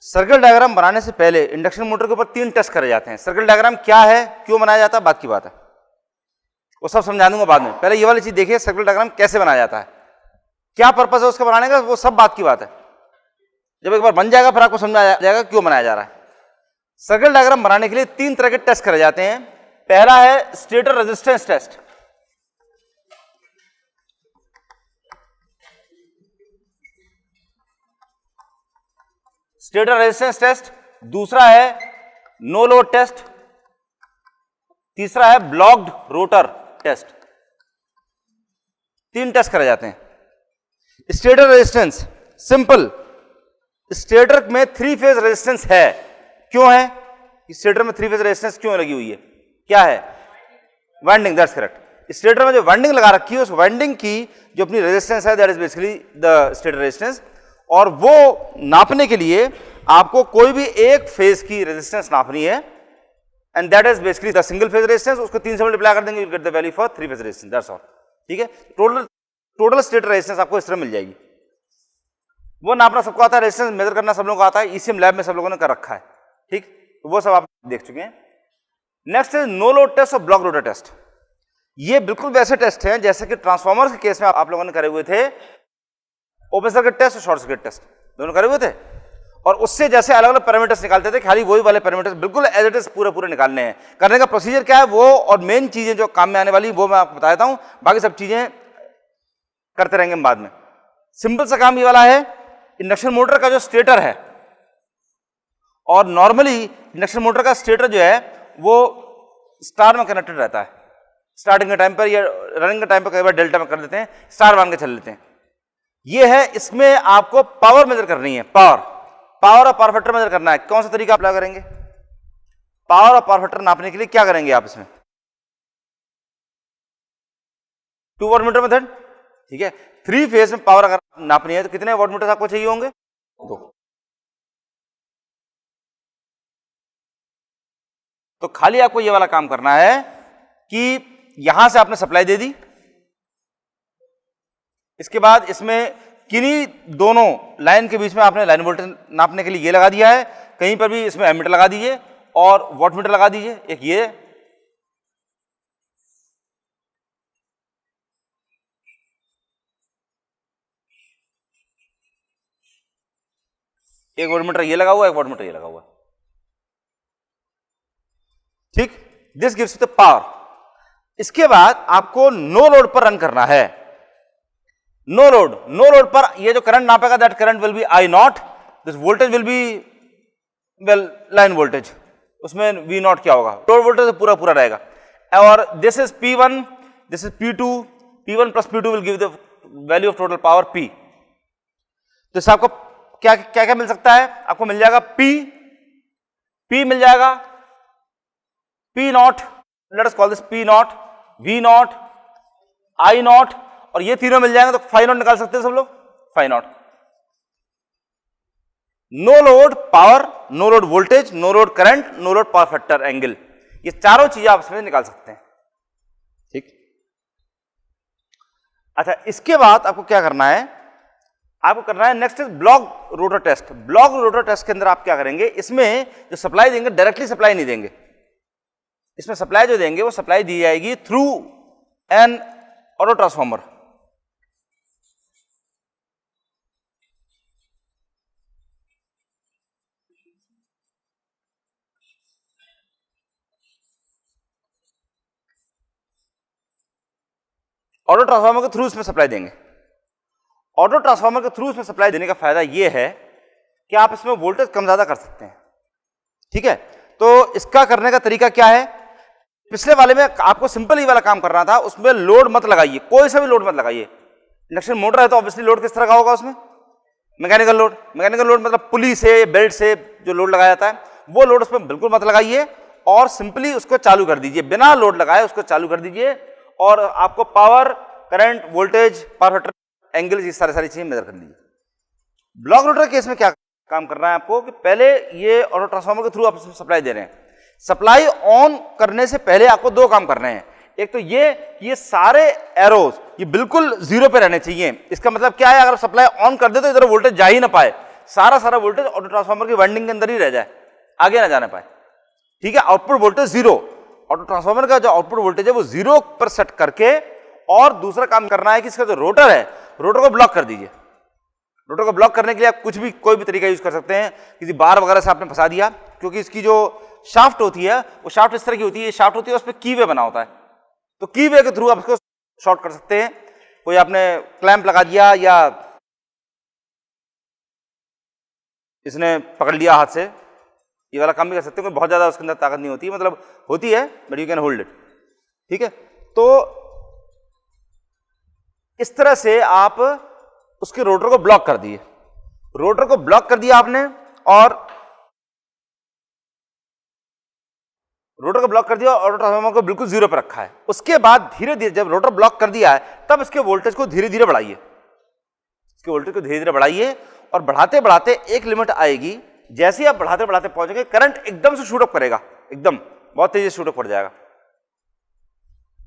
Circuit diagram बनाने से पहले इंडक्शन मोटर के ऊपर 3 टेस्ट करे जाते हैं। सर्किट डायग्राम क्या है, क्यों बनाया जाता है, बात की बात है, वो सब समझा दूंगा बाद में। पहले ये वाली चीज देखिए, सर्किट डायग्राम कैसे बनाया जाता है, क्या पर्पस है उसका बनाने का, वो सब बात की बात है। जब एक बार बन जाएगा फिर आपको समझ आ जाएगा क्यों बनाया जा रहा है। सर्किट डायग्राम बनाने के लिए 3 तरह के टेस्ट करे जाते हैं। पहला है stator resistance test. Stator resistance test, दूसरा है नो लोड टेस्ट, तीसरा है ब्लॉक्ड रोटर टेस्ट। 3 टेस्ट करे जाते हैं। स्टेटर रेजिस्टेंस सिंपल, स्टेटर में 3 फेज रेजिस्टेंस है। क्यों है स्टेटर में 3 फेज रेजिस्टेंस, क्यों लगी हुई है, क्या है, वाइंडिंग, दैट्स करेक्ट। स्टेटर में जो वाइंडिंग लगा रखी है उस वाइंडिंग की जो अपनी रेजिस्टेंस है that is basically the stator resistance, और वो नापने के लिए आपको कोई भी एक फेज की रेजिस्टेंस नापनी है and that is basically the single phase resistance. उसको 3 से मल्टीप्लाई कर देंगे, you get the value for 3 phase resistance, that's all. ठीक है, टोटल स्टेटर रेजिस्टेंस आपको इस तरह मिल जाएगी। वो नापना सबको आता है, रेजिस्टेंस मेजर करना सब लोगों को आता है, ईसीएम लैब में सब लोगों ने कर रखा है। ठीक, तो वो सब आप देख चुके हैं। Next is no load test और ब्लॉक रोटर टेस्ट। ये बिल्कुल वैसे टेस्ट हैं जैसे कि ट्रांसफॉर्मर के केस में आप लोगों ने करे हुए थे, ओपन सर्किट टेस्ट और शॉर्ट सर्किट टेस्ट दोनों करे हुए थे, और उससे जैसे अलग अलग पैरामीटर्स निकालते थे, खाली वही वाले पैरामीटर्स बिल्कुल एज इट इज पूरे निकालने हैं। करने का प्रोसीजर क्या है वो, और मेन चीजें जो काम में आने वाली वो मैं आपको बता देता हूं, बाकी सब चीजें करते रहेंगे बाद में। सिंपल सा काम ये वाला है, इंडक्शन मोटर का जो स्टेटर है, और नॉर्मली इंडक्शन मोटर का स्टेटर जो है वो स्टार में कनेक्टेड रहता है। स्टार्टिंग के टाइम पर या रनिंग के टाइम पर कई बार डेल्टा में कर देते हैं, स्टार मान के चल लेते हैं। ये है, इसमें आपको पावर मेजर करनी है, पावर और पावर फैक्टर मेजर करना है। कौन सा तरीका अप्लाई करेंगे, पावर और पावर फैक्टर नापने के लिए क्या करेंगे आप इसमें, 2 वॉटमीटर मेथड। ठीक है, 3 फेज में पावर अगर नापनी है तो कितने वॉटमीटर आपको चाहिए होंगे, 2। तो खाली आपको ये वाला काम करना है कि यहां से आपने सप्लाई दे दी, इसके बाद इसमें किन्हीं दोनों लाइन के बीच में आपने लाइन वोल्टेज नापने के लिए ये लगा दिया है, कहीं पर भी इसमें एमीटर लगा दीजिए और वॉटमीटर लगा दीजिए, एक ये, एक वॉटमीटर ये लगा हुआ है, एक वॉटमीटर ये लगा हुआ है। ठीक, this gives you the power. इसके बाद आपको नो लोड पर रन करना है। नो लोड पर ये जो करंट नापेगा that current will be I naught, this voltage will be well line voltage, उसमें वी नॉट क्या होगा, लोड वोल्टेज पूरा रहेगा। और this is P1, this is P2, P1 plus P2 will give the value of total power P। तो इससे आपको क्या क्या क्या मिल सकता है, आपको मिल जाएगा P मिल जाएगा, P not, late us call this P nought, V nought, I nought, और ये तीनों मिल जाएंगे तो फाई नॉट निकाल सकते हैं सब लोग, phi nought. No load power, no load voltage, no load current, no load power factor angle, ये चारों चीजें आप इसमें निकाल सकते हैं। ठीक, अच्छा, इसके बाद आपको क्या करना है, आपको करना है next is block rotor test. Block rotor test के अंदर आप क्या करेंगे, इसमें जो सप्लाई देंगे डायरेक्टली सप्लाई नहीं देंगे, इसमें सप्लाई जो देंगे वो सप्लाई दी जाएगी through an auto transformer. Auto transformer के थ्रू इसमें सप्लाई देंगे। ऑटो ट्रांसफार्मर के थ्रू इसमें सप्लाई देने का फायदा यह है कि आप इसमें वोल्टेज कम ज्यादा कर सकते हैं। ठीक है, तो इसका करने का तरीका क्या है, पिछले वाले में आपको सिंपल ही वाला काम करना था, उसमें लोड मत लगाइए, कोई सा भी लोड मत लगाइए। इंडक्शन मोटर है तो ऑब्वियसली लोड किस तरह का होगा, उसमें मैकेनिकल लोड मतलब पुली से बेल्ट से जो लोड लगाया जाता है वो लोड उसमें बिल्कुल मत लगाइए, और सिंपली उसको चालू कर दीजिए, बिना लोड लगाए उसको चालू कर दीजिए, और आपको power, current, voltage, power factor, angle, ये सारी चीजें मेजर कर लीजिए। ब्लॉक रोटर केस में क्या काम करना है आपको कि पहले ये ऑटो ट्रांसफार्मर के थ्रू आप सप्लाई दे रहे हैं, सप्लाई ऑन करने से पहले आपको 2 काम करने हैं। एक तो ये सारे एरोज ये बिल्कुल 0 पे रहने चाहिए। इसका मतलब क्या है, अगर सप्लाई ऑन कर दे तो इधर वोल्टेज जा ही ना पाए, सारा वोल्टेज ऑटो ट्रांसफार्मर की वाइंडिंग के अंदर ही रह जाए, आगे ना जाने पाए। ठीक है, आउटपुट वोल्टेज 0, ऑटो ट्रांसफार्मर का जो आउटपुट वोल्टेज है वो 0 पर सेट करके, और दूसरा काम करना है कि इसका जो रोटर है, रोटर को ब्लॉक कर दीजिए। रोटर को ब्लॉक करने के लिए आप कुछ भी, कोई भी तरीका यूज कर सकते हैं। किसी बार वगैरह से आपने फंसा दिया, क्योंकि इसकी जो शाफ्ट होती है वो शाफ्ट इस तरह की होती है, शाफ्ट होती है उस पर कीवे बना होता है, तो कीवे के थ्रू आप इसको शॉर्ट कर सकते हैं। कोई आपने क्लैंप लगा दिया या इसने पकड़ लिया हाथ से, ये वाला काम भी कर सकते हैं। बहुत ज्यादा उसके अंदर ताकत नहीं होती, मतलब होती है but you can hold it. ठीक है, तो इस तरह से आप उसके रोटर को ब्लॉक कर दिए। रोटर को ब्लॉक कर दिया आपने, और रोटर को ब्लॉक कर दिया और ट्रांसफार्मर को बिल्कुल 0 पर रखा है। उसके बाद धीरे धीरे जब रोटर ब्लॉक कर दिया है, तब इसके वोल्टेज को धीरे धीरे बढ़ाइए। इसके वोल्टेज को धीरे धीरे बढ़ाइए, और बढ़ाते बढ़ाते एक लिमिट आएगी, जैसे ही आप बढ़ाते बढ़ाते पहुंचेंगे, करंट एकदम से शूट अप करेगा, एकदम बहुत तेजी से शूट अप कर जाएगा,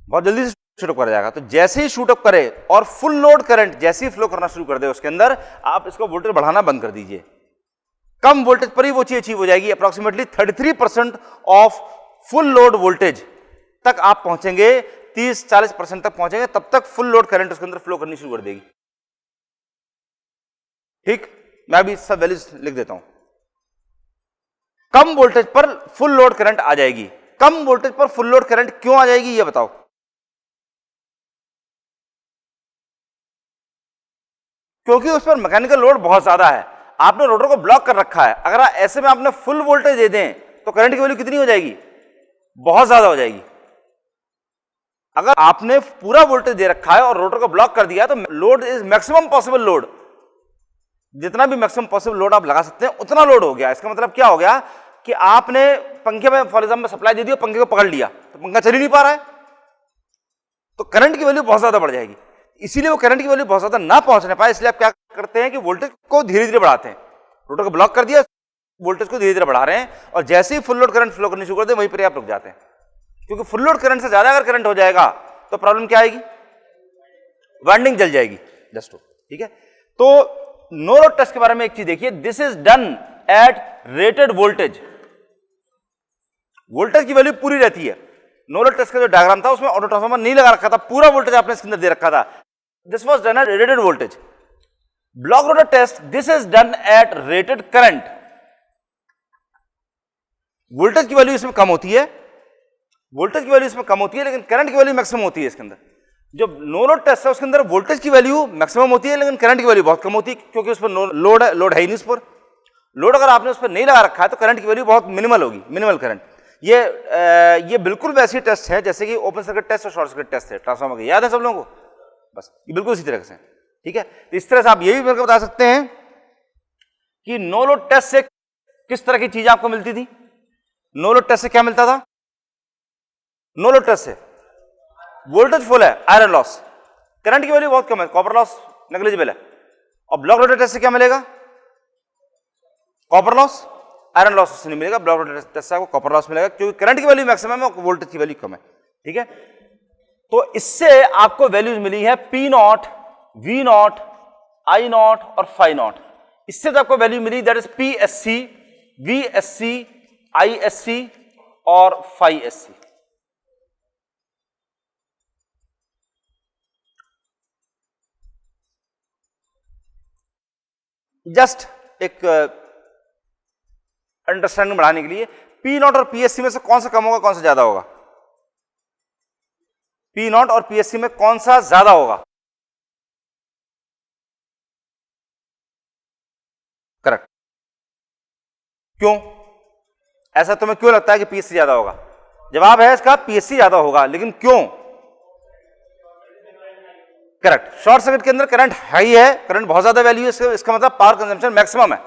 बहुत जल्दी से शूट अप कर जाएगा। तो जैसे ही शूट अप करे और फुल लोड करंट जैसे ही फ्लो करना शुरू कर दे उसके अंदर, आप इसका वोल्टेज बढ़ाना बंद कर दीजिए। कम वोल्टेज पर ही वो चीज अचीव हो जाएगी। Approximately 33% of full load voltage तक आप पहुंचेंगे, 30-40% तक पहुंचेंगे, तब तक फुल लोड करंट उसके अंदर फ्लो करनी शुरू कर देगी। ठीक, मैं अभी सब वैल्यूज लिख देता हूं। कम वोल्टेज पर फुल लोड करंट आ जाएगी। कम वोल्टेज पर फुल लोड करंट क्यों आ जाएगी ये बताओ? क्योंकि उस पर मैकेनिकल लोड बहुत ज्यादा है, आपने रोटर को ब्लॉक कर रखा है। अगर ऐसे में आपने फुल वोल्टेज दे दें तो करंट की वैल्यू कितनी हो जाएगी? बहुत ज्यादा हो जाएगी। अगर आपने पूरा वोल्टेज दे रखा है और रोटर को ब्लॉक कर दिया तो load is maximum possible load, जितना भी मैक्सिमम पॉसिबल लोड आप लगा सकते हैं उतना लोड हो गया। इसका मतलब क्या हो गया कि आपने पंखे में फॉर एग्जाम्पल सप्लाई दे दी और पंखे को पकड़ लिया तो पंखा चल ही नहीं पा रहा है, तो करंट की वैल्यू बहुत ज्यादा बढ़ जाएगी। इसीलिए वो करंट की वैल्यू बहुत ज्यादा ना पहुंचने पाए, इसलिए आप क्या करते हैं कि वोल्टेज को धीरे धीरे बढ़ाते हैं। रोटर को ब्लॉक कर दिया, वोल्टेज को धीरे धीरे बढ़ा रहे हैं, और जैसे ही फुल लोड करंट फ्लो करनी शुरू कर दे वहीं पर आप रुक जाते हैं। क्योंकि फुल लोड करंट से ज्यादा अगर करंट हो जाएगा तो प्रॉब्लम क्या आएगी? वाइंडिंग जल जाएगी। जस्ट ठीक है, तो नो लोड टेस्ट के बारे में एक चीज देखिए, this is done at rated voltage. Voltage की वैल्यू पूरी रहती है। नो लोड टेस्ट का जो डायग्राम था उसमें ऑटो ट्रांसफार्मर नहीं लगा रखा था, पूरा वोल्टेज आपने इसके अंदर दे रखा था। This was done at rated voltage. Block rotor test, this is done at rated current. Voltage की वैल्यू इसमें कम होती है, वोल्टेज की वैल्यू इसमें कम होती है, लेकिन करंट की वैल्यू मैक्सिमम होती है इसके अंदर। जो नो लोड टेस्ट है उसके अंदर वोल्टेज की वैल्यू मैक्सिमम होती है, लेकिन करंट की वैल्यू बहुत कम होती है, क्योंकि उस पर लोड है ही नहीं। उस पर लोड अगर आपने उस पर नहीं लगा रखा है तो करंट की वैल्यू बहुत मिनिमल होगी, मिनिमल करंट। ये बिल्कुल वैसी टेस्ट है जैसे कि ओपन सर्किट टेस्ट और शॉर्ट सर्किट टेस्ट है ट्रांसफार्मर के, याद है सब लोगों को? बस ये बिल्कुल इसी तरह से। ठीक है, तो इस तरह से आप ये भी मेरे को बता सकते हैं कि नो लोड टेस्ट से किस तरह की चीजें आपको मिलती थी। नो लोड टेस्ट से क्या मिलता था? नो लोड टेस्ट से वोल्टेज फुल है, आयरन लॉस, करंट की वैल्यू बहुत कम है, कॉपर लॉस नेग्लिजिबल है। और ब्लॉक रोटर टेस्ट से क्या मिलेगा? कॉपर लॉस, आयरन लॉस उससे नहीं मिलेगा। ब्लॉक रोटर टेस्ट से आपको कॉपर लॉस मिलेगा, क्योंकि करंट की वैल्यू मैक्सिमम है और वोल्टेज की वैल्यू कम है। ठीक है, तो इससे आपको वैल्यूज मिली है P nought, V nought, I nought और फाई नॉट। इससे तो आपको वैल्यू मिली that is PSC, VSC, ISC और फाई SC। जस्ट एक अंडरस्टैंडिंग बढ़ाने के लिए, P नॉट और PSC में से कौन सा कम होगा, कौन सा ज्यादा होगा? P नॉट और PSC में कौन सा ज्यादा होगा? करेक्ट। क्यों ऐसा तुम्हें क्यों लगता है कि PSC ज्यादा होगा? जवाब है इसका PSC ज्यादा होगा, लेकिन क्यों? करेक्ट, शॉर्ट सर्किट के अंदर करंट हाई है, करंट बहुत ज्यादा वैल्यू है, इसका मतलब पावर कंजम्पशन मैक्सिमम है,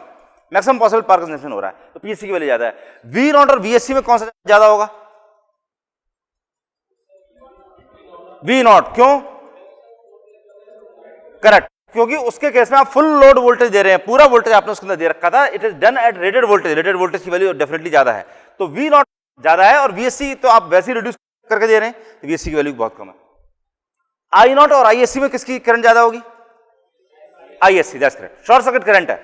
मैक्सिमम पॉसिबल पावर कंजम्पशन हो रहा है, तो PSC की वैल्यू ज्यादा है। V नॉट और VSC में कौन सा ज्यादा होगा? V not. क्यों? करेक्ट, क्योंकि उसके केस में आप फुल लोड वोल्टेज दे रहे हैं, पूरा वोल्टेज आपने उसके अंदर दे रखा था। It is done at rated voltage, rated voltage की वैल्यू डेफिनेटली ज्यादा है, तो V नॉट ज्यादा है, और VSC तो आप वैसे ही रिड्यूस करके दे रहे हैं, तो VSC की वैल्यू बहुत कम है। I नॉट और ISC में किसकी करंट ज्यादा होगी? ISC, that's correct. Short circuit current है,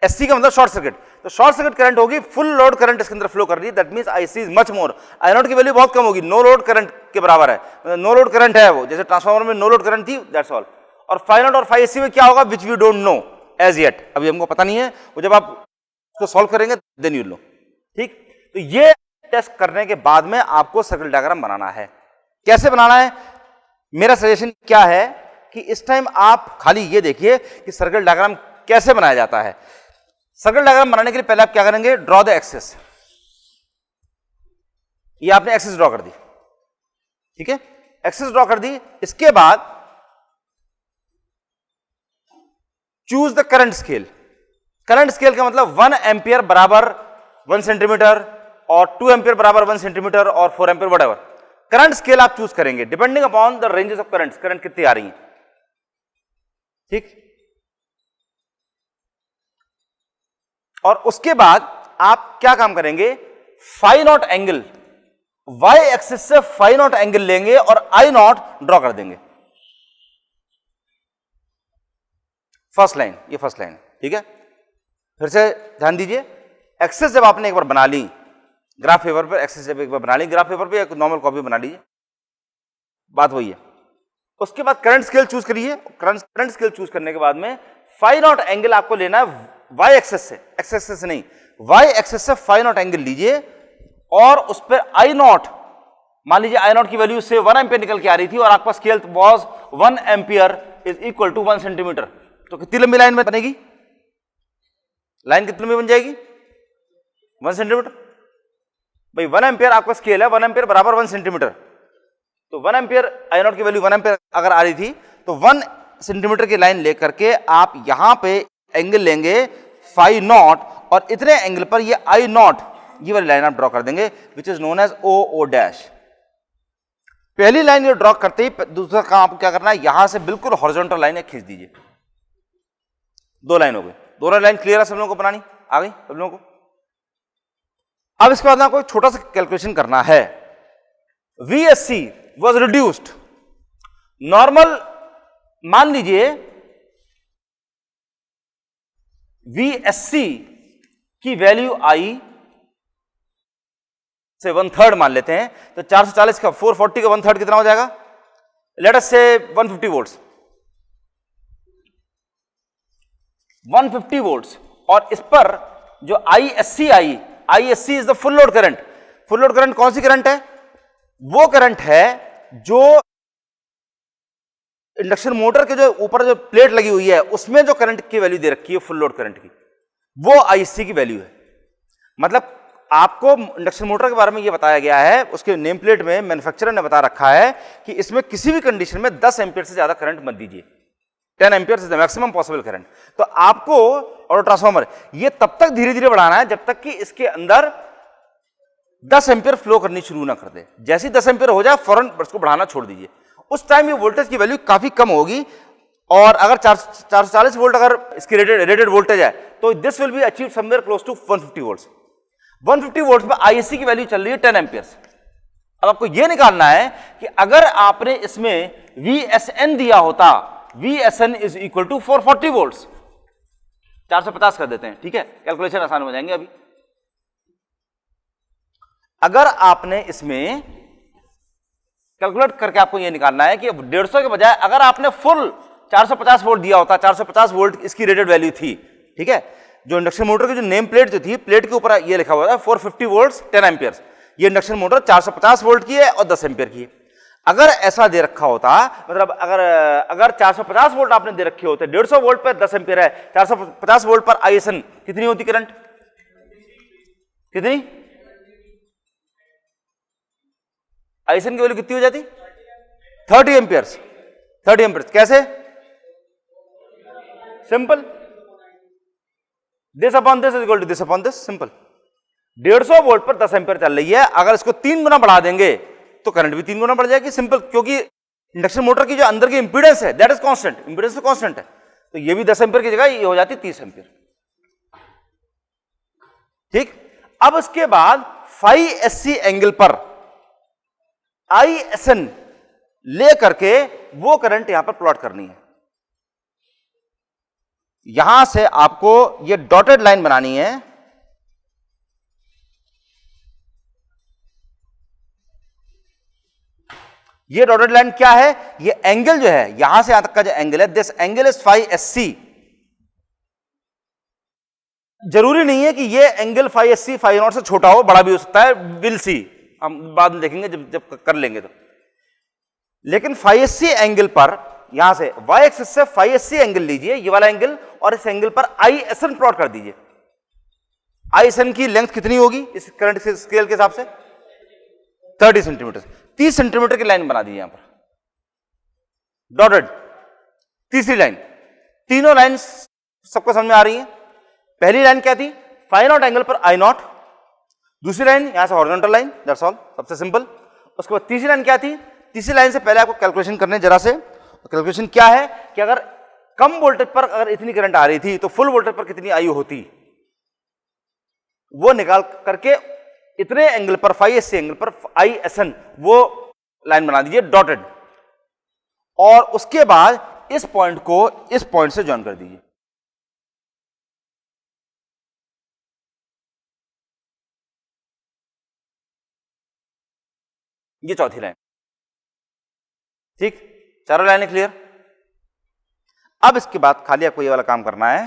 एससी का मतलब शॉर्ट सर्किट, तो शॉर्ट सर्किट करंट होगी, फुल लोड करंट इसके अंदर फ्लो कर रही है, that means IC is much more, I not की वैल्यू बहुत कम होगी, नो लोड करंट के बराबर है, नो लोड करंट है वो, जैसे ट्रांसफार्मर में नो लोड करंट थी, दैट्स ऑल। और फाई नॉट और फाई एससी में क्या होगा, which we don't know as yet, अभी हमको पता नहीं है, वो जब आप उसको सॉल्व करेंगे देन यू नो, ठीक। तो ये टेस्ट करने के बाद में आपको सर्किट डायग्राम बनाना है। कैसे बनाना है, मेरा सजेशन क्या है कि इस टाइम आप खाली ये देखिए कि सर्किट डायग्राम कैसे बनाया जाता है। सर्किट डायग्राम बनाने के लिए पहले आप क्या करेंगे, ड्रॉ द एक्सिस, ये आपने एक्सिस ड्रॉ कर दी, ठीक है, एक्सिस ड्रॉ कर दी। इसके बाद choose the current scale, current scale का मतलब 1 एम्पियर बराबर 1 सेंटीमीटर और 2 एम्पियर बराबर 1 सेंटीमीटर और 4 एम्पियर व्हाटएवर, करंट स्केल आप चूज करेंगे depending upon the ranges of current, current कितनी आ रही है, ठीक। और उसके बाद आप क्या काम करेंगे, phi nought angle, Y axis से फाई नॉट एंगल लेंगे और आई नॉट ड्रॉ कर देंगे, फर्स्ट लाइन, ये फर्स्ट लाइन, ठीक है। फिर से ध्यान दीजिए, एक्सिस जब आपने एक बार बना ली ग्राफ पेपर पर, एक्सिस जब एक बार बना ली ग्राफ पेपर पे, एक नॉर्मल कॉपी बना लीजिए, बात वही है। उसके बाद करंट स्केल चूज करिए, करंट स्केल चूज करने के बाद में फाई नॉट एंगल आपको लेना है वाई एक्सेस से, एक्स एक्सेस से नहीं, वाई एक्सेस से फाई नॉट एंगल लीजिए और उस पर आई नॉट, मान लीजिए आई नॉट की वैल्यू से 1 एम्पियर निकल के आ रही थी और आपका scale was 1 ampere is equal to 1 centimetre, तो कितनी लंबी लाइन में बनेगी, लाइन कितनी लंबी बन जाएगी, 1 सेंटीमीटर। भाई 1 एम्पियर आपका स्केल है, 1 एम्पियर बराबर 1 सेंटीमीटर, तो 1 एम्पियर आई नॉट की वैल्यू 1 एम्पियर अगर आ रही थी तो 1 सेंटीमीटर की लाइन लेकर के आप यहां पे एंगल लेंगे फाई नॉट और इतने एंगल पर ये आई नॉट, ये वाली लाइन आप ड्रॉ कर देंगे which is known as O O dash. पहली लाइन ये ड्रॉ करते ही दूसरा काम आपको क्या करना है, यहां से बिल्कुल हॉरिजॉन्टल लाइन खींच दीजिए, 2 लाइन हो गई, दोनों लाइन क्लियर है सब लोगों को, बनानी आ गई सब लोगों को। अब इसके बाद आपको एक छोटा सा कैलकुलेशन करना है, VSC was reduced, नॉर्मल मान लीजिए VSC की वैल्यू आई से 1/3 मान लेते हैं, तो 440 का 440 का 1/3 कितना हो जाएगा, लेट अस से 150 वोल्ट्स, 150 वोल्ट्स। और इस पर जो ISC I, ISC is the full load current, full load current कौन सी करंट है, वो करंट है जो इंडक्शन मोटर के जो ऊपर जो प्लेट लगी हुई है उसमें जो करंट की वैल्यू दे रखी है फुल लोड करंट की, वो ISC की वैल्यू है। मतलब आपको इंडक्शन मोटर के बारे में ये बताया गया है, उसके नेम प्लेट में मैन्युफैक्चरर ने बता रखा है कि इसमें किसी भी कंडीशन में 10 एम्पियर से ज्यादा करंट मत दीजिए, 10 ampere is the maximum possible current. तो आपको और ट्रांसफार्मर ये तब तक धीरे धीरे बढ़ाना है जब तक कि इसके अंदर 10 एम्पियर फ्लो करनी शुरू ना कर दे, जैसे ही 10 एम्पियर हो जाए फौरन उसको बढ़ाना छोड़ दीजिए, उस टाइम ये वोल्टेज की वैल्यू काफी कम होगी। और अगर 440 वोल्ट अगर इसकी रेटेड वोल्टेज है तो this will be achieve somewhere close to 150 volts. 150 volts पे ISC की वैल्यू चल रही है 10 एम्पियर्स। अब आपको यह निकालना है कि अगर आपने इसमें VSN दिया होता, VSN is equal to 440 volts, 450 कर देते हैं, ठीक है, कैलकुलेशन आसान हो जाएंगे। अभी अगर आपने इसमें कैलकुलेट करके आपको यह निकालना है कि 150 के बजाय अगर आपने फुल 450 वोल्ट दिया होता, 450 वोल्ट इसकी रेटेड वैल्यू थी, ठीक है, जो इंडक्शन मोटर की जो नेम प्लेट जो थी, प्लेट के ऊपर ये लिखा हुआ था 450 वोल्ट्स 10 एम्पियर्स, ये इंडक्शन मोटर 450 वोल्ट की है और 10 एम्पियर की है। अगर ऐसा दे रखा होता, मतलब अगर 450 वोल्ट आपने दे रखे होते, 150 वोल्ट पर 10 एम्पियर है, 450 वोल्ट पर ISN कितनी होती करंट, कितनी ISN की वैल्यू कितनी हो जाती, 30 एम्पियर्स, 30 एम्पियर्स। कैसे, simple, this upon this is equal to this upon this, simple. 150 volt पर 10 एम्पियर चल रही है, अगर इसको 3 गुना बढ़ा देंगे तो करंट भी 3 गुना बढ़ जाएगी, सिंपल, क्योंकि इंडक्शन मोटर की जो अंदर की इंपीडेंस है दैट इज कांस्टेंट, इंपीडेंस तो कांस्टेंट है, तो ये भी 10 एम्पियर की जगह ये हो जाती 30 एम्पियर, ठीक। अब इसके बाद फाई SC एंगल पर ISN ले करके वो करंट यहां पर प्लॉट करनी है। यहां से आपको ये डॉटेड लाइन बनानी है, ये डॉटेड लाइन क्या है, ये एंगल जो है यहां से यहां तक का जो एंगल है, this angle is phi S C. जरूरी नहीं है कि ये angle phi S C phi nought से छोटा हो, बड़ा भी हो सकता है, विल सी, हम बाद में देखेंगे जब कर लेंगे तो। लेकिन फाई एस सी एंगल पर यहां से वाई एक्सिस से फाई एस सी एंगल लीजिए, ये वाला एंगल, और इस एंगल पर आई एस एन प्लॉट कर दीजिए। आई एस एन की लेंथ कितनी होगी इस करंट स्केल के हिसाब से, 30 सेंटीमीटर, 30 सेंटीमीटर की लाइन बना दीजिए यहां पर डॉटेड। तीसरी लाइन, तीनों लाइन सबको समझ में आ रही है। पहली लाइन क्या थी, फाई नॉट एंगल पर आई नॉट, दूसरी लाइन यहां से हॉरिजॉन्टल लाइन, दैट्स ऑल, सबसे सिंपल। उसके बाद तीसरी लाइन क्या थी, तीसरी लाइन से पहले आपको कैलकुलेशन करने जरा से। कैलकुलेशन क्या है कि अगर कम वोल्टेज पर अगर इतनी करंट आ रही थी तो फुल वोल्टेज पर कितनी आई होती, वो निकाल करके इतने एंगल पर फाई एस सी एंगल पर आई एस एन वो लाइन बना दीजिए डॉटेड, और उसके बाद इस पॉइंट को इस पॉइंट से ज्वाइन कर दीजिए। ये चौथी लाइन, ठीक, चारों लाइनें क्लियर। अब इसके बाद खाली आपको ये वाला काम करना है,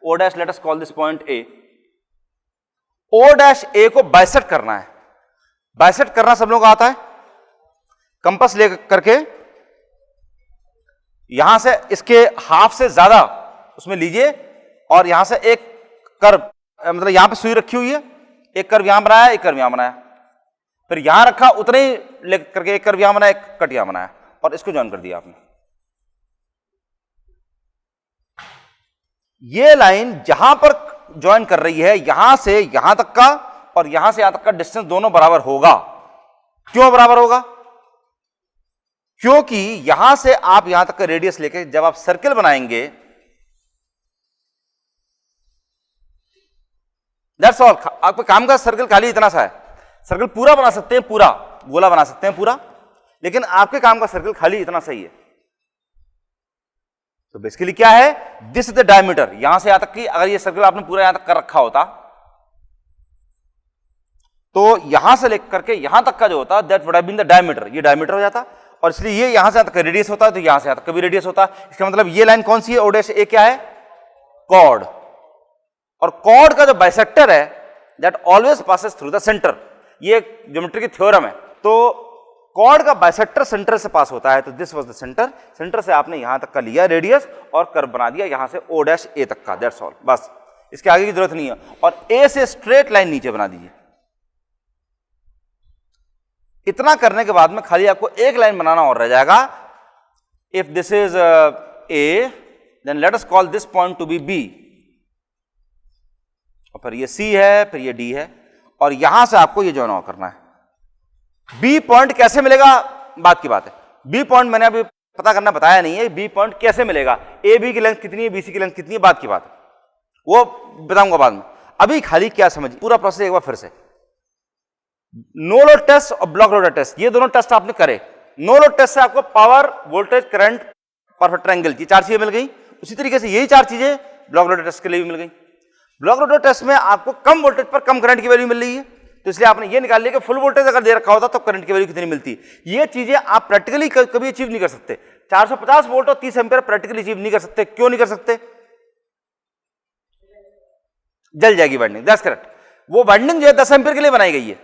O dash, let us call this point A, O dash A को बाइसेक्ट करना है। बाइसेक्ट करना सब लोगों को आता है, कंपास ले करके यहां से इसके हाफ से ज्यादा उसमें लीजिए, और यहां से एक कर्व, मतलब यहां पे सुई रखी हुई है, एक कर्व यहां बनाया, एक कर्व यहां बनाया, फिर यहां रखा उतने ही लेकर करके एक कर्व यहां बनाया, एक कट यहां बनाया, और इसको ज्वाइन कर दिया आपने। ये लाइन जहां पर ज्वाइन कर रही है, यहां से यहां तक का और यहां से यहां तक का डिस्टेंस दोनों बराबर होगा। क्यों बराबर होगा, क्योंकि यहां से आप यहां तक का रेडियस लेके जब आप सर्किल बनाएंगे, दैट्स ऑल, आपका काम का सर्किल खाली इतना सा है। सर्किल पूरा बना सकते हैं, पूरा गोला बना सकते हैं पूरा, लेकिन आपके काम का सर्किल खाली इतना सही है। तो बेसिकली क्या है, दिस इज द डायमीटर, यहां से यहां तक की अगर ये सर्किल आपने पूरा यहां तक कर रखा होता तो यहां से लेकर करके यहां तक का जो होता, that would have been the diameter, ये डायमीटर हो जाता, और इसलिए ये यहां से यहां तक का रेडियस होता है, तो यहां से यहां तक का भी रेडियस होता है। इसका मतलब ये लाइन कौन सी है, ओ डैश ए क्या है, कॉर्ड, और कॉर्ड का जो बाइसेक्टर है that always passes through the centre, ये ज्योमेट्री की थ्योरम है। तो कॉर्ड का बाइसेक्टर सेंटर से पास होता है, तो this was the centre, centre से आपने यहां तक का लिया रेडियस और कर्व बना दिया यहां से ओ डैश ए तक का, दैट्स ऑल, बस इसके आगे की जरूरत नहीं है। और ए से स्ट्रेट लाइन नीचे बना दीजिए। इतना करने के बाद में खाली आपको एक लाइन बनाना और रह जाएगा। If this is A, then let us call this point to be B, और फिर ये सी है, फिर ये डी है, और यहां से आपको ये ज्वाइन करना है। बी पॉइंट कैसे मिलेगा बात की बात है, बी पॉइंट मैंने अभी पता करना बताया नहीं है, बी पॉइंट कैसे मिलेगा, ए बी की लेंथ कितनी है, बी सी की लेंथ कितनी है, बात की बात है, वो बताऊंगा बाद में। अभी खाली क्या समझ, पूरा प्रोसेस एक बार फिर से, नो लोड टेस्ट और ब्लॉक लोड टेस्ट, ये दोनों टेस्ट आपने करे। नो लोड टेस्ट से आपको power, voltage, current, perfect triangle की 4 चीजें मिल गई। उसी तरीके से यही 4 चीजें ब्लॉक लोड टेस्ट के लिए भी मिल गई। ब्लॉक लोड टेस्ट में आपको कम वोल्टेज पर कम करंट की वैल्यू मिल रही है, तो इसलिए आपने ये निकाल लिया कि फुल वोल्टेज अगर दे रखा होता तो करंट की वैल्यू कितनी मिलती। ये चीजें आप प्रैक्टिकली कभी अचीव नहीं कर सकते। 450 वोल्ट और 30 एम्पीयर प्रैक्टिकली अचीव नहीं कर सकते। क्यों नहीं कर सकते, जल जाएगी वाइंडिंग, दैट्स करेक्ट। वो वाइंडिंग जो है 10 एम्पीयर के लिए बनाई गई है,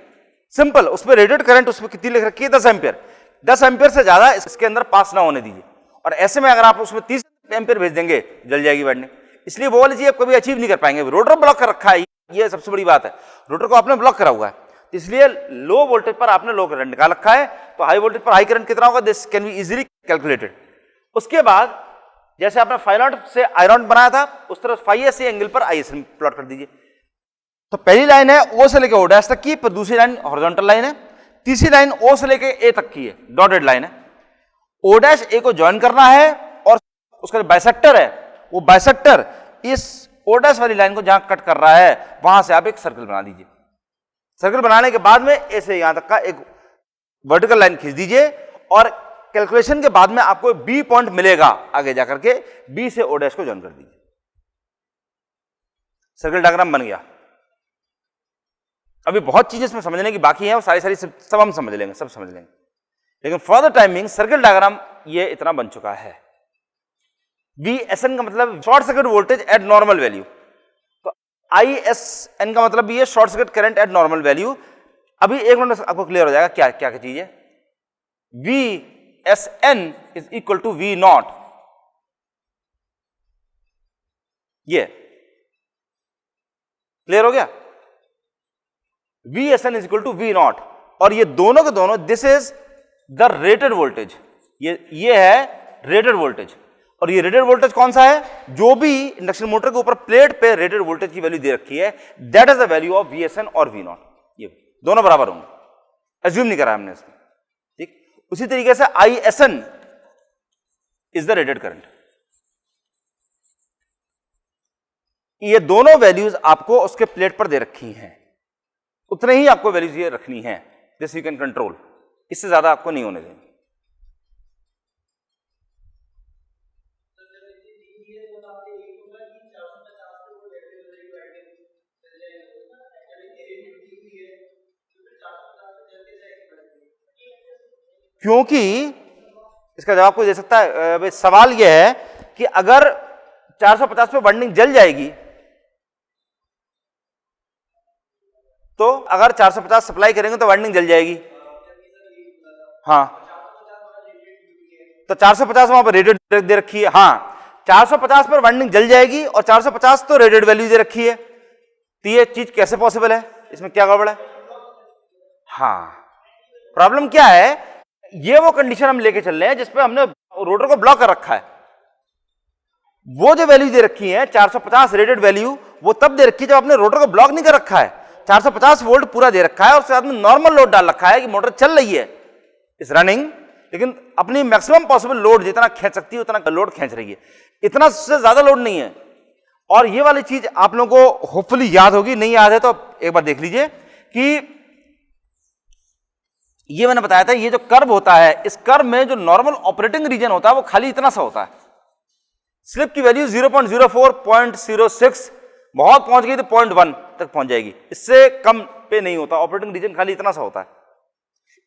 सिंपल। उसमें रेटेड करंट उसमें कितनी लिख रखी है, 10 एम्पीयर। 10 एम्पीयर से ज्यादा इसके अंदर पास ना होने दीजिए, और ऐसे में अगर आप उसमें 30 एम्पीयर भेज देंगे जल जाएगी वाइंडिंग। इसलिए वो वाली चीज आप कभी अचीव नहीं कर पाएंगे। रोटर ब्लॉक कर रखा है, ये सबसे बड़ी बात है, रोटर को आपने ब्लॉक करा हुआ है, तो इसलिए लो वोल्टेज पर आपने लो करंट निकाल रखा है। तो हाई वोल्टेज पर हाई करंट कितना होगा, this can be easily calculated. उसके बाद जैसे आपने फाई नॉट से आई नॉट बनाया था, उस तरह फाई एस एंगल पर आई एस प्लॉट कर दीजिए। तो पहली लाइन है ओ से लेकर ओ डैश तक की, पर दूसरी लाइन हॉरिजॉन्टल लाइन है, तीसरी लाइन ओ से लेकर ए तक की है, डॉटेड लाइन है। ओ डैश ए को ज्वाइन करना है, और उसका जो बाइसेक्टर है वो बाइसेक्टर इस ओ डैश वाली लाइन को जहां कट कर रहा है वहां से आप एक सर्कल बना दीजिए। सर्कल बनाने के बाद में ए से यहां तक का एक वर्टिकल लाइन खींच दीजिए, और कैलकुलेशन के बाद में आपको बी पॉइंट मिलेगा आगे जाकर के, बी से ओ डैश को ज्वाइन कर दीजिए। सर्किट डायग्राम बन गया। अभी बहुत चीजें इसमें समझने की बाकी है, वो सारी सब हम समझ लेंगे, सब समझ लेंगे, लेकिन for the timing circuit diagram ये इतना बन चुका है। VSN का मतलब short circuit voltage at normal value, तो ISN का मतलब ये short circuit current eight normal value. अभी एक मिनट आपको क्लियर हो जाएगा क्या क्या चीज है। VSN is equal to V nought, ये क्लियर हो गया। VSN is equal to V nought, और ये दोनों के दोनों this is the rated voltage, ये है रेटेड वोल्टेज। और ये रेटेड वोल्टेज कौन सा है, जो भी इंडक्शन मोटर के ऊपर प्लेट पे रेटेड वोल्टेज की वैल्यू दे रखी है, that is the value of VSN और V नॉट, ये दोनों बराबर होंगे, एज्यूम नहीं करा हमने इसमें, ठीक। उसी तरीके से ISN is the rated current. ये दोनों वैल्यूज आपको उसके प्लेट पर दे रखी हैं, उतने ही आपको वैल्यूज ये रखनी है, दिस यू कैन कंट्रोल, इससे ज्यादा आपको नहीं होने देंगे। क्योंकि इसका जवाब कोई दे सकता है, सवाल यह है कि अगर 450 पे वाइंडिंग जल जाएगी, तो अगर 450 सप्लाई करेंगे तो वाइंडिंग जल जाएगी, हाँ, तो 450 वहां पर रेटेड दे रखी है, हाँ 450 पर वाइंडिंग जल जाएगी और 450 तो रेटेड वैल्यू दे रखी है, तो ये चीज कैसे पॉसिबल है, इसमें क्या गड़बड़ है। हाँ, प्रॉब्लम क्या है, ये वो कंडीशन हम लेके चल रहे हैं जिसपे हमने रोटर को ब्लॉक कर रखा है। वो जो वैल्यू दे रखी है 450 रेटेड वैल्यू, वो तब दे रखी है जब आपने रोटर को ब्लॉक नहीं कर रखा है। 450 वोल्ट पूरा दे रखा है और उसके साथ में नॉर्मल लोड डाल रखा है कि मोटर चल रही है, इज रनिंग, लेकिन अपनी मैक्सिमम पॉसिबल लोड जितना खींच सकती है उतना लोड खींच रही है, इतना से ज्यादा लोड नहीं है। और ये वाली चीज आप लोगों को होपफुली याद होगी, नहीं याद है तो एक बार देख लीजिए कि ये मैंने बताया था, ये जो कर्व होता है, इस कर्व में जो नॉर्मल ऑपरेटिंग रीजन होता है वो खाली इतना सा होता है। स्लिप की वैल्यू 0.04, 0.06, बहुत पहुंच गई तो 0.1 तक पहुंच जाएगी, इससे कम पे नहीं होता, ऑपरेटिंग रीजन खाली इतना सा होता है।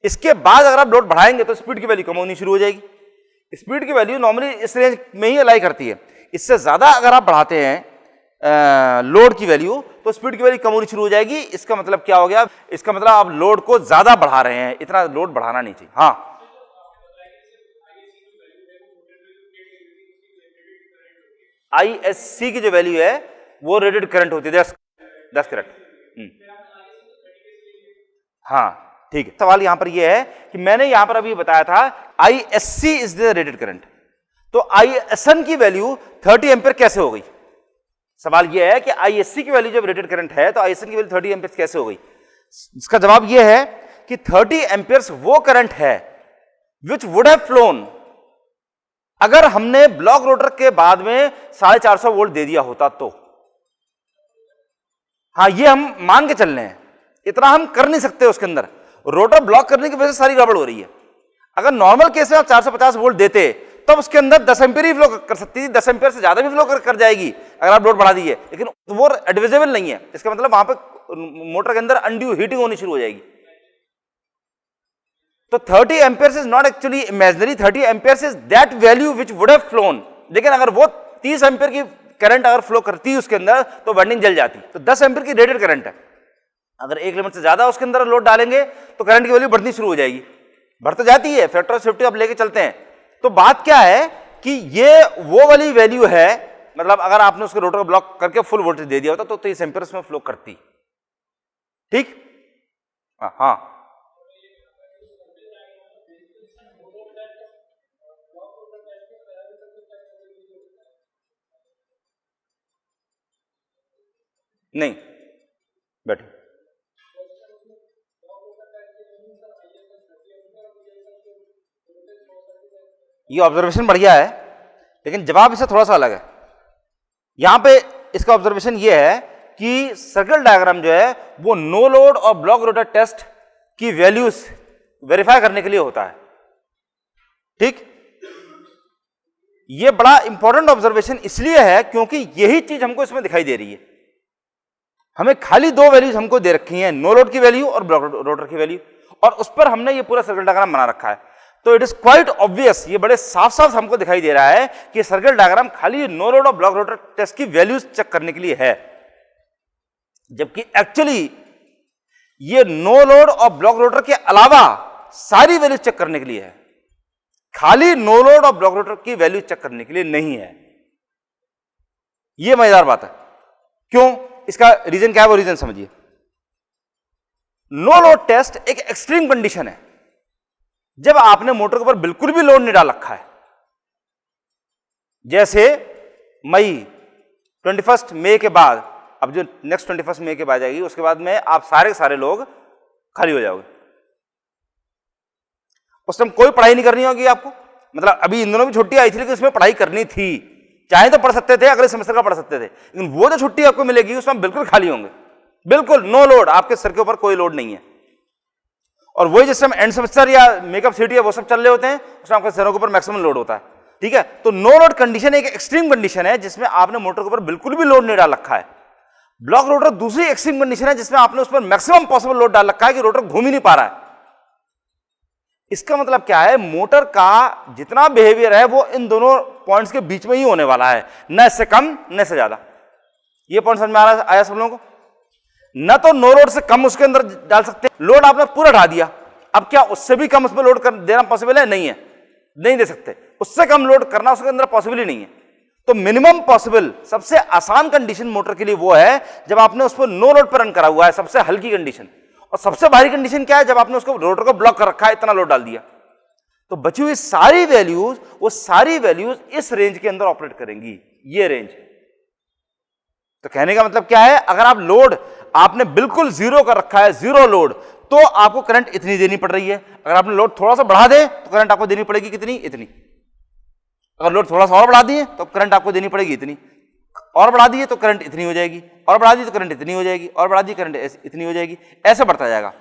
इसके बाद अगर आप लोड बढ़ाएंगे तो स्पीड की वैल्यू कम होनी शुरू हो जाएगी। स्पीड की वैल्यू नॉर्मली इस रेंज में ही अलाई करती है, इससे ज्यादा अगर आप बढ़ाते हैं लोड की वैल्यू तो स्पीड की वैल्यू कम होनी शुरू हो जाएगी। इसका मतलब क्या हो गया, इसका मतलब आप लोड को ज्यादा बढ़ा रहे हैं, इतना लोड बढ़ाना नहीं चाहिए। हाँ, ISC की जो वैल्यू है वो रेटेड करंट होती है, दैट्स करेक्ट। हाँ ठीक है, सवाल यहां पर ये है कि मैंने यहां पर अभी बताया था ISC is the rated current, तो ISN की वैल्यू 30 एम्पीयर कैसे हो गई। सवाल यह है कि ISC की वैल्यू जब रेटेड करंट है तो ISN की वैल्यू 30 एम्पीयर कैसे हो गई। इसका जवाब यह है कि 30 एम्पीयर वो करंट है विच वुड हैव फ्लोन, अगर हमने ब्लॉक रोटर के बाद में 450 वोल्ट दे दिया होता तो। हाँ, ये हम मान के चल रहे हैं, इतना हम कर नहीं सकते उसके अंदर, रोटर ब्लॉक करने की वजह से सारी गड़बड़ हो रही है। अगर नॉर्मल केस में आप 450 वोल्ट देते तब तो उसके अंदर 10 एम्पीयर ही फ्लो कर सकती थी, 10 एम्पीयर से ज्यादा भी फ्लो कर जाएगी अगर आप लोड बढ़ा दीजिए, लेकिन वो एडविजिबल नहीं है। इसका मतलब वहां पे मोटर के अंदर अनड्यू हीटिंग होनी शुरू हो जाएगी। तो 30 ampere is not actually imaginary, 30 ampere is that value which would have phloem, लेकिन अगर वो 30 एम्पीयर की करंट अगर फ्लो करती है उसके अंदर तो वाइंडिंग जल जाती। तो 10 एम्पीयर की रेटेड करंट है, अगर एक लिमिट से ज्यादा उसके अंदर लोड डालेंगे तो करंट की वैल्यू बढ़नी शुरू हो जाएगी, बढ़ तो जाती है, फैक्टर ऑफ सेफ्टी आप लेके चलते हैं। तो बात क्या है कि ये वो वाली वैल्यू है, मतलब अगर आपने उसके रोटर को ब्लॉक करके फुल वोल्टेज दे दिया होता तो 30 एम्पीयर में फ्लो करती, ठीक। हाँ, नहीं बैठे, ये ऑब्जर्वेशन बढ़िया है लेकिन जवाब इससे थोड़ा सा अलग है। यहां पे इसका ऑब्जर्वेशन ये है कि सर्किट डायग्राम जो है वो नो लोड और ब्लॉक रोटर टेस्ट की वैल्यूज वेरीफाई करने के लिए होता है, ठीक। ये बड़ा इंपॉर्टेंट ऑब्जर्वेशन इसलिए है क्योंकि यही चीज हमको इसमें दिखाई दे रही है। हमें खाली दो वैल्यूज हमको दे रखी हैं, नो लोड की वैल्यू और ब्लॉक रोटर की वैल्यू, और उस पर हमने ये पूरा सर्किट डायग्राम बना रखा है। तो इट इज क्वाइट ऑब्वियस, ये बड़े साफ साफ हमको दिखाई दे रहा है कि सर्किट डायग्राम खाली नो लोड और ब्लॉक रोटर टेस्ट की वैल्यूज चेक करने के लिए है, जबकि एक्चुअली ये नो लोड और ब्लॉक रोटर के अलावा सारी वैल्यूज चेक करने के लिए है, खाली नो लोड और ब्लॉक रोटर की वैल्यू चेक करने के लिए नहीं है। यह मजेदार बात है। क्यों? इसका रीजन क्या है, वो रीजन समझिए। नो लोड टेस्ट एक एक्सट्रीम कंडीशन है, जब आपने मोटर के ऊपर बिल्कुल भी लोड नहीं डाल रखा है। जैसे मई 21 मई के बाद, अब जो नेक्स्ट 21 मई के बाद आएगी, उसके बाद में आप सारे लोग खाली हो जाओगे। उस टाइम कोई पढ़ाई नहीं करनी होगी आपको, मतलब अभी इन दिनों भी छुट्टी आई थी लेकिन उसमें पढ़ाई करनी थी, चाहे तो पढ़ सकते थे, अगले सेमेस्टर का पढ़ सकते थे, लेकिन वो जो छुट्टी आपको मिलेगी उसमें बिल्कुल खाली होंगे, बिल्कुल नो लोड, आपके सर के ऊपर कोई लोड नहीं है। और वही जिस टाइम एंड सेमेस्टर या मेकअप सीटी है वो सब चल रहे होते हैं, उसमें आपके सरों के ऊपर मैक्सिमम लोड होता है। ठीक है, तो नो लोड कंडीशन एक एक्सट्रीम कंडीशन है जिसमें आपने मोटर के ऊपर बिल्कुल भी लोड नहीं डाल रखा है। ब्लॉक रोटर दूसरी एक्सट्रीम कंडीशन है जिसमें आपने उस पर मैक्सिमम पॉसिबल लोड डाल रखा है कि रोटर घूम ही नहीं पा रहा है। इसका मतलब क्या है, मोटर का जितना बिहेवियर है वो इन दोनों पॉइंट्स के बीच में ही होने वाला है, न इससे कम न इससे ज्यादा। ये पॉइंट समझ में आया सब लोगों को? न तो नो लोड से कम उसके अंदर डाल सकते, लोड आपने पूरा ढा दिया, अब क्या उससे भी कम उसमें लोड देना पॉसिबल है? नहीं है, नहीं दे सकते। उससे कम लोड करना उसके अंदर पॉसिबल ही नहीं है। तो मिनिमम पॉसिबल सबसे आसान कंडीशन मोटर के लिए वो है जब आपने उस पर नो लोड पर रन करा हुआ है, सबसे हल्की कंडीशन। और सबसे भारी कंडीशन क्या है? जब आपने उसको रोटर को ब्लॉक कर रखा है, इतना लोड डाल दिया। तो बची हुई सारी वैल्यूज, वो सारी वैल्यूज इस रेंज के अंदर ऑपरेट करेंगी, ये रेंज। तो कहने का मतलब क्या है, अगर आप लोड आपने बिल्कुल जीरो कर रखा है, जीरो लोड, तो आपको करंट इतनी देनी पड़ रही है। अगर आपने लोड थोड़ा सा बढ़ा दे तो करंट आपको देनी पड़ेगी कितनी? इतनी। अगर लोड थोड़ा सा और बढ़ा दिए तो करंट आपको देनी पड़ेगी इतनी, और बढ़ा दिए तो करंट इतनी हो जाएगी, और बढ़ा दी तो करंट इतनी हो जाएगी, और बढ़ा दी करंट इतनी हो जाएगी, ऐसे बढ़ता जाएगा।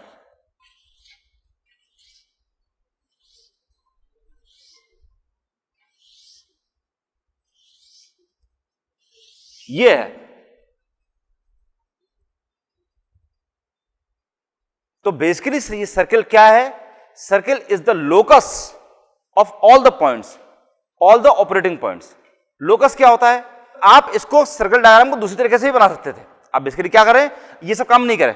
ये है। तो बेसिकली ये सर्किल क्या है? Circle is the locus of all the points, all the operating points. Locus क्या होता है? आप इसको सर्किल डायग्राम को दूसरी तरीके से भी बना सकते थे। आप बेसिकली क्या करें, ये सब काम नहीं करें,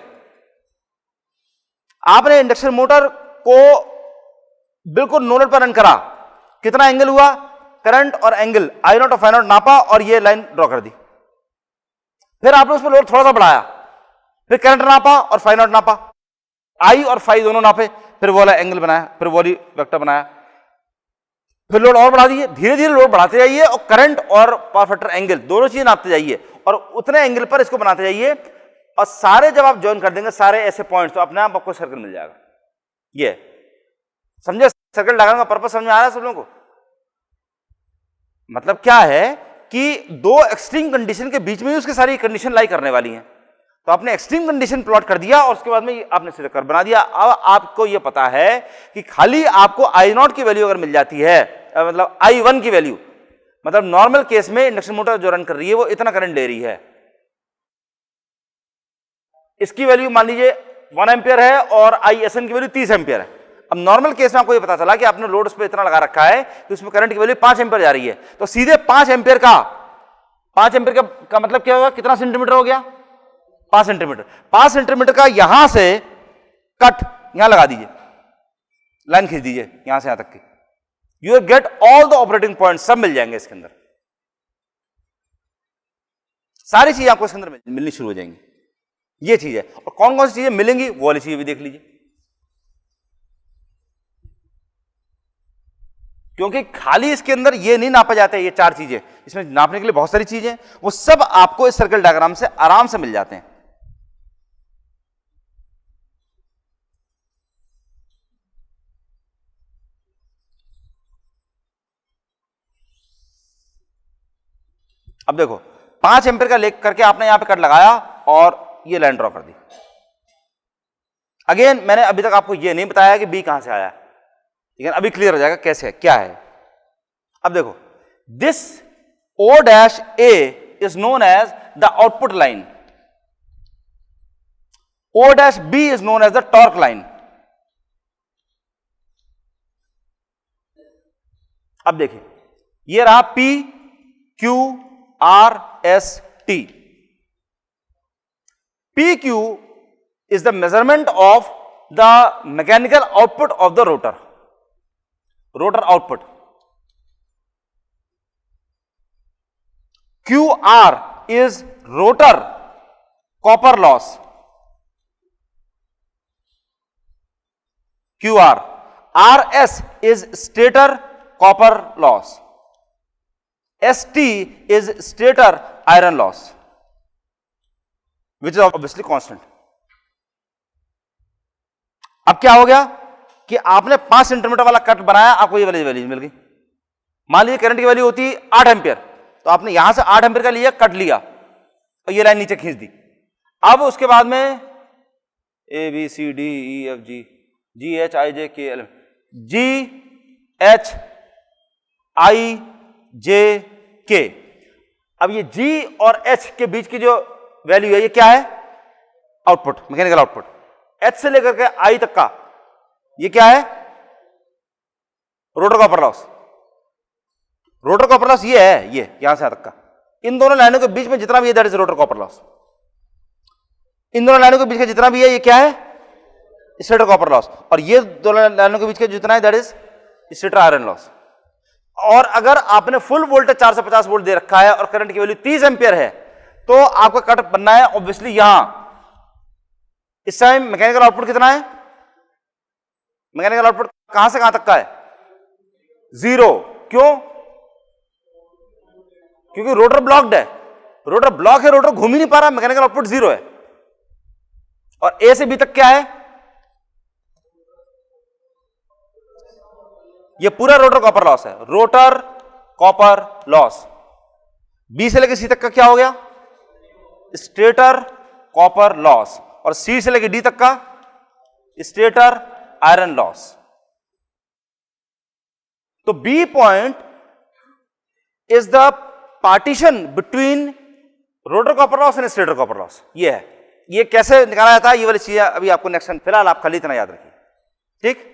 आपने इंडक्शन मोटर को बिल्कुल नो लोड पर रन करा, कितना एंगल हुआ, करंट और एंगल आई नॉट और फाई नॉट नापा और ये लाइन ड्रॉ कर दी। फिर आपने उस पर लोड थोड़ा सा बढ़ाया, फिर करंट नापा और फाई नॉट नापा, आई और फाई दोनों नापे, फिर वो वाला एंगल बनाया, फिर वो वाली वेक्टर बनाया, फिर लोड और बढ़ा दिए। धीरे धीरे लोड बढ़ाते जाइए और करंट और पावर फैक्टर एंगल दोनों चीजें नापते जाइए और उतने एंगल पर इसको बनाते जाइए, और सारे जब आप ज्वाइन कर देंगे सारे ऐसे पॉइंट्स, तो अपने आप आपको सर्कल मिल जाएगा। ये समझे? सर्कल डायग्राम का पर्पस समझ में आ रहा है सब लोगों को? मतलब क्या है कि दो एक्सट्रीम कंडीशन के बीच में ही उसकी सारी कंडीशन लाई करने वाली हैं। तो आपने एक्सट्रीम कंडीशन प्लॉट कर दिया और उसके बाद में आपने सीधा कर्व बना दिया। अब आपको यह पता है कि खाली आपको आई नॉट की वैल्यू अगर मिल जाती है, मतलब I1 की वैल्यू, मतलब नॉर्मल केस में इंडक्शन मोटर जो रन कर रही है वो इतना करंट ले रही है, इसकी वैल्यू मान लीजिए 1 एम्पियर है और ISN की वैल्यू 30 एम्पियर है। अब नॉर्मल केस में आपको ये पता चला कि आपने लोड उस पर इतना लगा रखा है कि उसमें करंट की वैल्यू 5 एम्पियर जा रही है, तो सीधे 5 एम्पियर का मतलब क्या होगा, कितना सेंटीमीटर हो गया? 5 सेंटीमीटर। 5 सेंटीमीटर का यहां से कट यहां लगा दीजिए, लाइन खींच दीजिए यहां से यहां तक की, you will get all the operating point, सब मिल जाएंगे इसके अंदर, सारी चीजें आपको इसके अंदर मिलनी शुरू हो जाएंगी। ये चीज है। और कौन कौन सी चीजें मिलेंगी वो वाली चीजें भी देख लीजिए, क्योंकि खाली इसके अंदर ये नहीं नापा जाता है, ये 4 चीजें, इसमें नापने के लिए बहुत सारी चीजें, वो सब आपको इस सर्कल डायग्राम से आराम से मिल जाते हैं। अब देखो 5 एम्पियर का लेक करके आपने यहां पे कट लगाया और ये लाइन ड्रॉ कर दी। अगेन मैंने अभी तक आपको ये नहीं बताया कि बी कहां से आया, लेकिन अभी क्लियर हो जाएगा कैसे है, क्या है। अब देखो, this O' A is known as the output line, O dash B is known as the torque line. अब देखिए, ये रहा P Q R S T. PQ is the measurement of the mechanical output of the rotor output. QR is rotor copper loss. QR. RS is stator copper loss. ST is stator iron loss, which is obviously constant. अब क्या हो गया कि आपने 5 centimetre वाला cut बनाया, आपको ये वाली वैल्यू मिल गई। मान लीजिए करंट की वैल्यू होती है 8 एम्पियर, तो आपने यहां से 8 एम्पियर का लिया, कट लिया और ये लाइन नीचे खींच दी। अब उसके बाद में A B C D E F G G H I J K L G H I J K। अब ये G और H के बीच की जो वैल्यू है, ये क्या है? Output, mechanical output. H से लेकर के I तक का ये क्या है? Rotor copper loss. Rotor copper loss ये है, ये यहां से यहां तक का। इन दोनों लाइनों के बीच में जितना भी है, that is rotor copper loss. इन दोनों लाइनों के बीच का जितना भी है, ये क्या है? Stator copper loss. और ये दोनों लाइनों के बीच का जितना है, that is stator iron loss. और अगर आपने फुल वोल्टेज 450 वोल्ट दे रखा है और करंट की वैल्यू 30 एम्पियर है, तो आपका कट बनना है ऑब्वियसली यहां। इस टाइम मैकेनिकल आउटपुट कितना है? मैकेनिकल आउटपुट कहां से कहां तक का है? 0। क्यों? क्योंकि रोटर ब्लॉक्ड है। रोटर ब्लॉक है, रोटर घूम ही नहीं पा रहा, मैकेनिकल आउटपुट 0 है। और A से B तक क्या है? ये पूरा रोटर कॉपर लॉस है, रोटर कॉपर लॉस। B से लेकर C तक का क्या हो गया? Stator copper loss. और C से लेकर D तक का स्टेटर आयरन लॉस। तो B point is the partition between rotor copper loss and stator copper loss. ये है। ये कैसे निकाला जाता है, ये वाली चीजें अभी आपको नेक्स्ट, फिलहाल आप खाली इतना याद रखिए, ठीक।